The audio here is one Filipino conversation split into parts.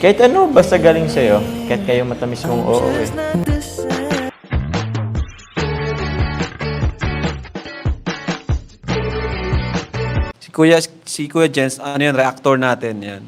Kahit ano, basta galing sa'yo. Kahit kayo matamis mong oo eh. Si Kuya Jens, ano yan, reactor natin yan.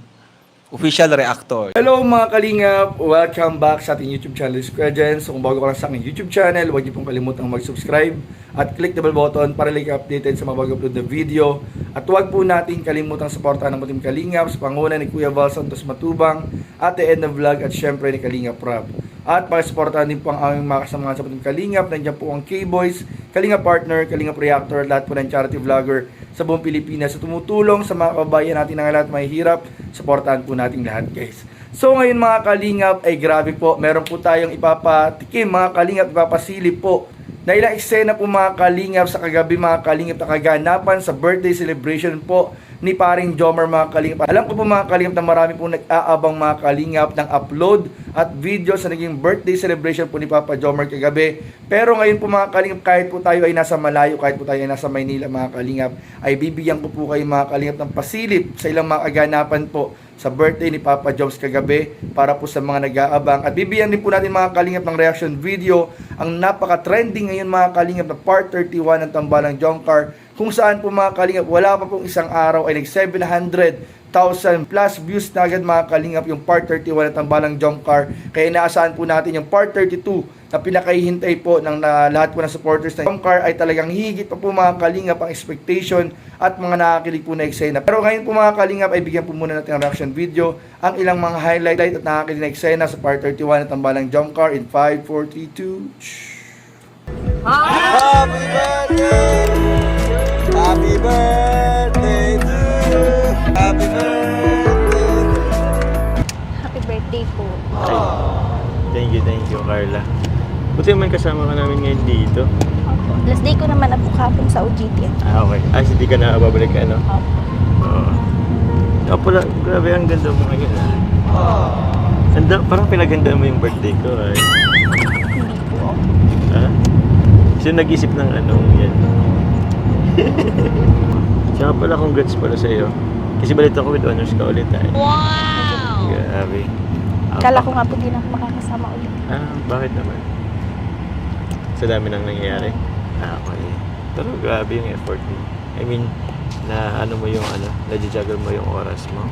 Official reactor. Hello mga kalingap! Welcome back sa ating YouTube channel, Kuya Jens. Kung bago ka lang sa aking YouTube channel, huwag niyo pong kalimutang mag-subscribe at click the bell button para like updated sa mga bago-upload na video. At huwag po natin kalimutang suportahan ng Team Kalingap sa panguna ni Kuya Val Santos Matubang, Ate Edna Vlog at syempre ni Kalingap Rob. At pakisuportahan din po ang aming mga kasamahan sa Team Kalingap. Nandiyan po ang K-Boys, Kalingap Partner, Kalingap Reactor, lahat po ng charity vlogger sa buong Pilipinas sa tumutulong sa mga kababayan natin na lahat may hirap. Suportahan po natin lahat, guys. So ngayon mga Kalingap ay grabe po, meron po tayong ipapatikim mga Kalingap, ipapasilip po na ilang eksena po mga Kalingap sa kagabi mga Kalingap na kaganapan sa birthday celebration po ni paring Jomar mga Kalingap. Alam ko po mga Kalingap na marami po nag-aabang mga Kalingap ng upload at video sa naging birthday celebration po ni Papa Jomar kagabi. Pero ngayon po mga Kalingap, kahit po tayo ay nasa malayo, kahit po tayo ay nasa Maynila mga Kalingap, ay bibigyan ko po kayo mga Kalingap ng pasilip sa ilang mga kaganapan po sa birthday ni Papa Joms kagabi para po sa mga nag-aabang. At bibigyan din po natin mga Kalingap ng reaction video ang napaka-trending ngayon mga Kalingap na part 31 ng Tambalang Jongkar, kung saan po mga Kalingap wala pa pong isang araw ay nag 700,000 plus views na agad mga Kalingap yung part 31 ng Tambalang Jongkar. Kaya inaasahan po natin yung part 32 na pinakahihintay po ng lahat po ng supporters ng Jongkar ay talagang higit pa po mga Kalingap ang expectation at mga nakakilig po na eksena. Pero ngayon po mga Kalingap ay bigyan po muna natin ng reaction video ang ilang mga highlight at nakakilig na eksena sa part 31 ng Tambalang Jongkar in 5, 4, 3, 2... Happy birthday! Happy birthday to you! Happy birthday! Happy birthday po. Thank you, Carla. Buti naman kasama ka namin ngayon dito. Opo. Last day ko naman na po kahapon sa OJT. Okay. Hindi ka na babalik ka, ano? Opo. Oo. Pala, grabe, ang ganda mo ngayon. Parang pinaganda mo yung birthday ko, ay. Hindi po. Ha? Sino nag-isip ng anong yan? Tsaka pala, congrats pala sa'yo. Kasi balita ko with honors ka ulit, ay. Wow! Grabe. Kala ko nga po din ako makakasama ulit. Bakit naman? Sa dami nang nangyayari? Okay. Pero grabe yung effort mo. I mean, na ano mo yung na-juggle mo yung oras mo.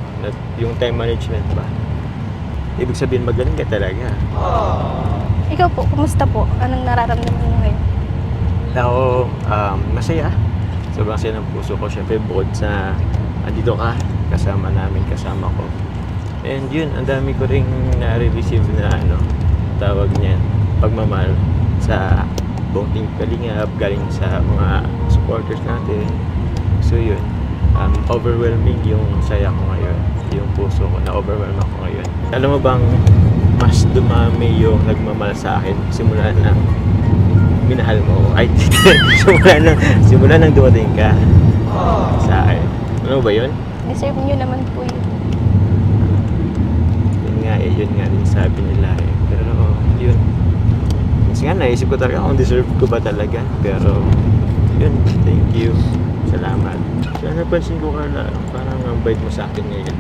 Yung time management ba? Ibig sabihin, magaling ka talaga. Ikaw po, kumusta po? Anong nararamdaman mo ngayon? Ako, masaya. Sobrang saya ng puso ko. Siyempre, bukod sa andito ka, kasama namin, kasama ko. And yun, ang dami ko ring na-receive na tawag niyan, pagmamahal sa buong Team Kalingap, galing sa mga supporters natin. So yun, overwhelming yung saya ko ngayon, yung puso ko, na-overwhelm ako ngayon. Alam mo bang mas dumami yung nagmamahal sa akin simula nang minahal mo ko? Ay, simula nang dumating ka sa akin. Ano ba yun? Deserve nyo naman po yun. Yun nga din sabi nila eh. Pero yun. Kasi nga naisip ko talaga kung deserve ko ba talaga. Pero yun, thank you. Salamat. Kaya napansin ko Carla, parang ang bait mo sa akin ngayon.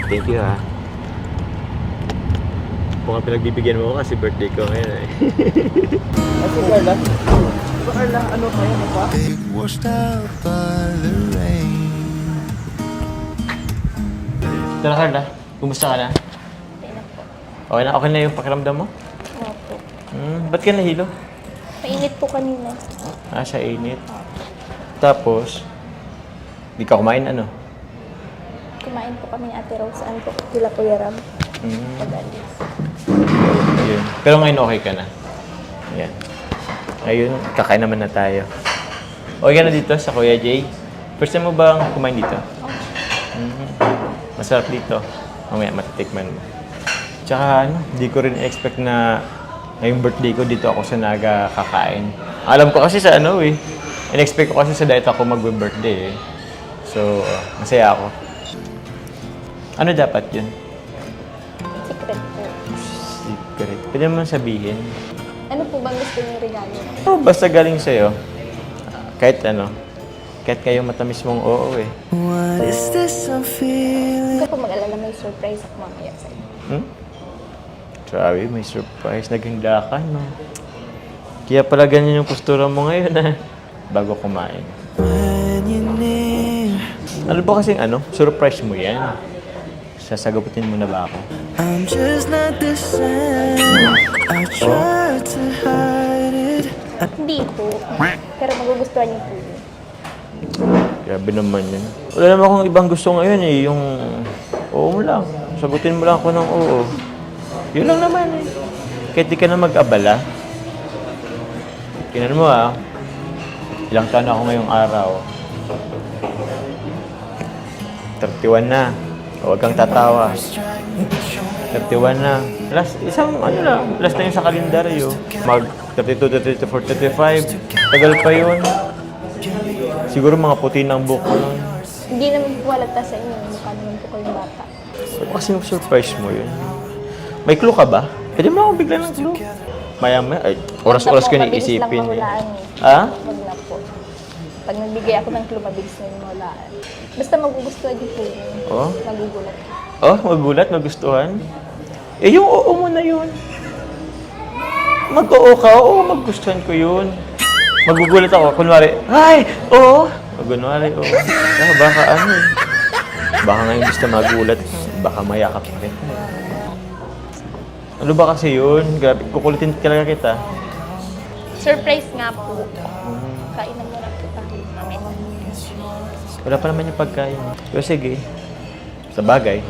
Thank you ha. Kung pinagbibigyan mo ko kasi birthday ko ngayon eh. Kasi Carla? Diba Carla, ano kaya mo pa? Washed out by the rain. Tara Carla, kumusta ka na? Okay na po. Okay na yung pakiramdam mo? Opo. Ba't ka nahilo? Mainit po kanina. Sa init. Tapos, di ka kumain ano? Kumain po kami ni Ate Rose. Saan po? Kila Kuya Ram. Pag-alis. Yun. Pero ngayon okay ka na. Ayan. Ngayon, kakain naman na tayo. Okay ka na dito sa Kuya Jay? First time mo bang kumain dito? Masarap dito. Mamaya matitikman mo. Tsaka hindi ko rin expect na ngayong birthday ko dito ako sa Naga kakain. Alam ko kasi sa in-expect ko kasi sa diet ako mag-birthday eh. So, masaya ako. Ano dapat yun? Secret po. Secret. Pwede mo sabihin. Ano po bang gusto niyong regalo? Basta galing sa'yo. Kahit ano. Kahit kayo matamis mong oo eh. What is this I'm feeling? Huwag ka po mag-alala, may surprise ako mamaya sa inyo. Hmm? Grabe, may surprise. Naganda ka, no? Kaya pala ganyan yung postura mo ngayon, ha? Bago kumain. When you're near, Ano ba kasing surprise mo yan? Sasagutin mo na ba ako? I'm just not the same. I try to hide it. Hindi po. Pero magugustuhan niyo po yun. Grabe naman yun. Wala naman akong ibang gusto ngayon eh. Yung oo mo lang. Sagutin mo lang ako ng oo. Yun lang naman eh. Kahit di ka na mag-abala. Kinan mo ilang taon ako ngayong araw. 31 na. Huwag kang tatawa. 31 na. Last na yun sa kalendaryo. Mag 32, 34, 35. Tagal pa yun. Siguro mga puti ng buhok ko nun. Hindi naman po halata sa inyo. Mukha naman po kayong bata. Kasi surprise mo yun. May clue ka ba? Pwede mo akong bigla ng clue. Maya-maya, oras-oras ko niisipin. Mabilis lang mahulaan eh. Ha? Wag na po. Pag nagbigay ako ng clue, mabilis na yung mahulaan. Basta magugustuhan niyo po yun. Oh? Magugulat. Oh, magulat, magustuhan. Eh, yung oo mo na yun. Mag-oo ka, oo, magustuhan ko yun. Magugulat ako, kunwari, ay, oo. Kunwari, oo. Baka baka ngayon gusto magulat, baka mayakap ka. Ano ba kasi yun? Grabe, kukulitin talaga kita. Surprise nga po. Kainan mo na po tayo. Mamaya. Wala pa naman yung pagkain. Pero sige, sa bagay,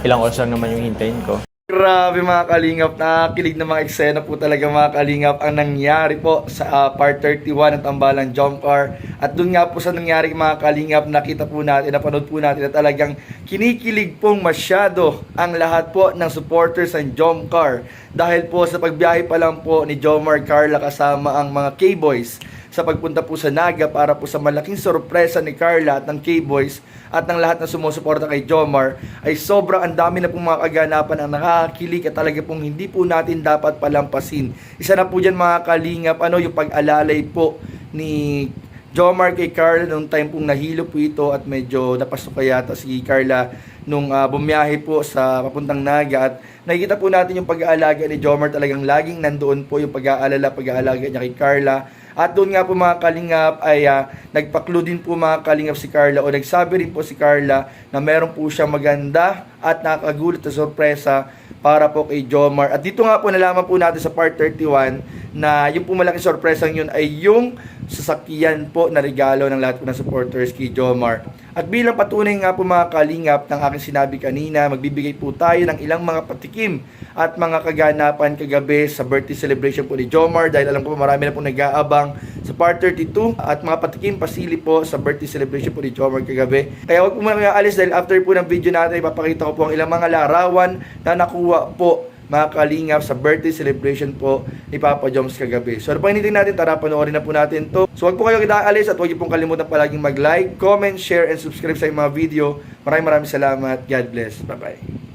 ilang oras lang naman yung hintayin ko. Grabe mga kalingap, nakakilig na mga eksena po talaga mga kalingap ang nangyari po sa part 31 ng Tambalang Jump Car. At dun nga po sa nangyari mga kalingap, nakita po natin, napanood po natin na talagang kinikilig pong masyado ang lahat po ng supporters ng Jump Car. Dahil po sa pagbiyahe pa lang po ni Jomar Carla kasama ang mga K-Boys sa pagpunta po sa Naga para po sa malaking sorpresa ni Carla at ng K-Boys at ng lahat na sumusuporta kay Jomar ay sobrang ang dami na pong mga kaganapan ang nakakakilig at talaga pong hindi po natin dapat palampasin. Isa na po dyan mga kalingap, yung pag-alalay po ni Jomar kay Carla nung time pong nahilo po ito at medyo napasok yata si Carla nung bumiyahe po sa papuntang Naga at nakikita po natin yung pag-aalaga ni Jomar talagang laging nandoon po yung pag-aalaga niya kay Carla. At doon nga po mga kalingap ay nagpa-clue din po mga kalingap si Carla o nagsabi rin po si Carla na meron po siya maganda at nakakagulat na sorpresa para po kay Jomar. At dito nga po nalaman po natin sa part 31 na yung po malaking sorpresa yun ay yung sasakyan po na regalo ng lahat po ng supporters kay Jomar. At bilang patunay nga po mga kalingap ng aking sinabi kanina, magbibigay po tayo ng ilang mga patikim at mga kaganapan kagabi sa birthday celebration po ni Jomar dahil alam ko marami na po nag-aabang sa part 32 at mga patikim pasili po sa birthday celebration po ni Jomar kagabi. Kaya huwag po muna kayo alis dahil after po ng video natin ipapakita ko po ang ilang mga larawan na nakuha po mga kalingap sa birthday celebration po ni Papa Joms kagabi. So ano pang hinitin natin, tara panoorin na po natin to. So huwag po kayo kitaalis at huwag niyo pong kalimutan palaging mag-like, comment, share, and subscribe sa mga video. Maraming salamat. God bless. Bye-bye.